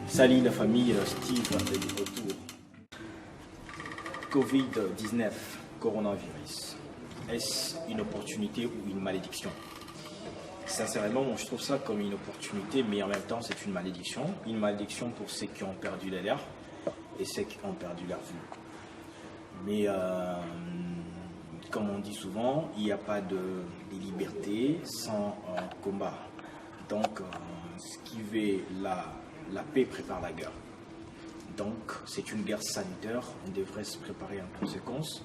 Salut la famille, Steve est de retour. Covid-19, coronavirus, est-ce une opportunité ou une malédiction? Sincèrement, moi, je trouve ça comme une opportunité, mais en même temps, c'est une malédiction. Une malédiction pour ceux qui ont perdu l'air et ceux qui ont perdu leur vue. Mais comme on dit souvent, il n'y a pas de liberté sans combat. Donc, ce qui veut la paix prépare la guerre. Donc, c'est une guerre sanitaire. On devrait se préparer en conséquence,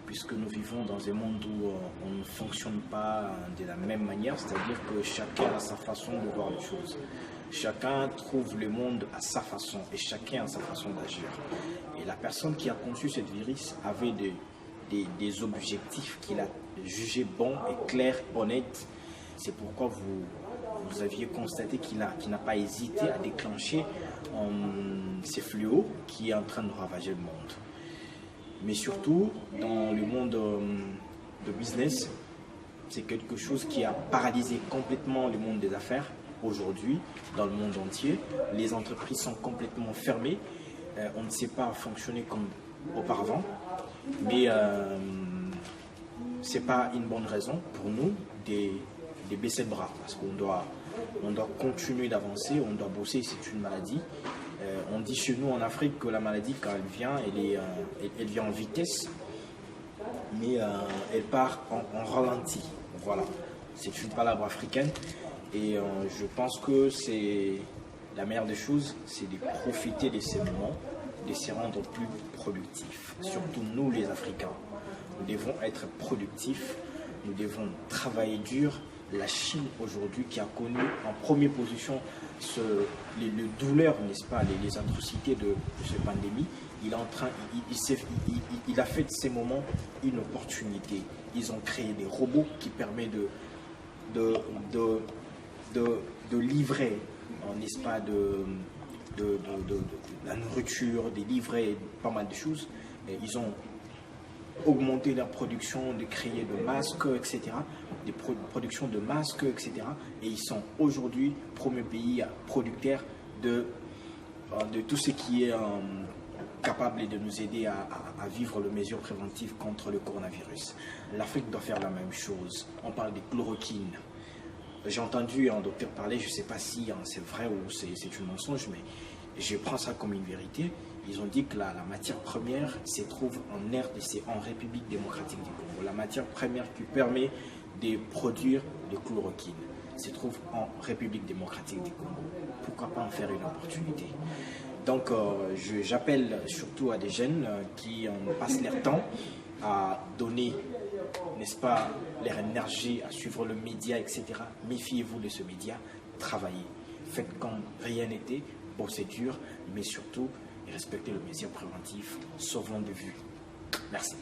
puisque nous vivons dans un monde où on ne fonctionne pas de la même manière, c'est-à-dire que chacun a sa façon de voir les choses. Chacun trouve le monde à sa façon et chacun a sa façon d'agir. Et la personne qui a conçu cette virus avait des objectifs qu'il a jugés bons et clairs, honnêtes. C'est pourquoi vous aviez constaté qu'il n'a pas hésité à déclencher ces fléaux qui est en train de ravager le monde. Mais surtout, dans le monde de business, c'est quelque chose qui a paralysé complètement le monde des affaires aujourd'hui, dans le monde entier. Les entreprises sont complètement fermées. On ne sait pas fonctionner comme auparavant. Mais ce n'est pas une bonne raison pour nous de baisser le bras, parce qu'on doit continuer d'avancer, on doit bosser, c'est une maladie. On dit chez nous en Afrique que la maladie, quand elle vient, elle vient en vitesse, mais elle part en ralenti. Voilà, c'est une palabre africaine et je pense que c'est la meilleure des choses, c'est de profiter de ces moments, de se rendre plus productifs. Surtout nous les Africains, nous devons être productifs, nous devons travailler dur. La Chine aujourd'hui qui a connu en première position les douleurs, n'est-ce pas, les atrocités de cette pandémie, il a fait de ces moments une opportunité. Ils ont créé des robots qui permettent de livrer, n'est-ce pas, de la nourriture, de livrer pas mal de choses. Et ils ont augmenté leur production, de créer de masques, etc., des productions de masques, etc. Et ils sont aujourd'hui premier pays producteur de tout ce qui est capable de nous aider à vivre les mesures préventives contre le coronavirus. L'Afrique doit faire la même chose. On parle de chloroquine. J'ai entendu un docteur parler, je ne sais pas si c'est vrai ou c'est un mensonge, mais je prends ça comme une vérité. Ils ont dit que la matière première se trouve en RDC, en République démocratique du Congo. La matière première qui permet de produire de chloroquine se trouve en République démocratique du Congo. Pourquoi pas en faire une opportunité? Donc j'appelle surtout à des jeunes qui passent leur temps à donner, n'est-ce pas, leur énergie à suivre le média, etc. Méfiez-vous de ce média, travaillez, faites comme rien n'était, bossez dur, mais surtout respectez le mesure préventif, sauvons de vue. Merci.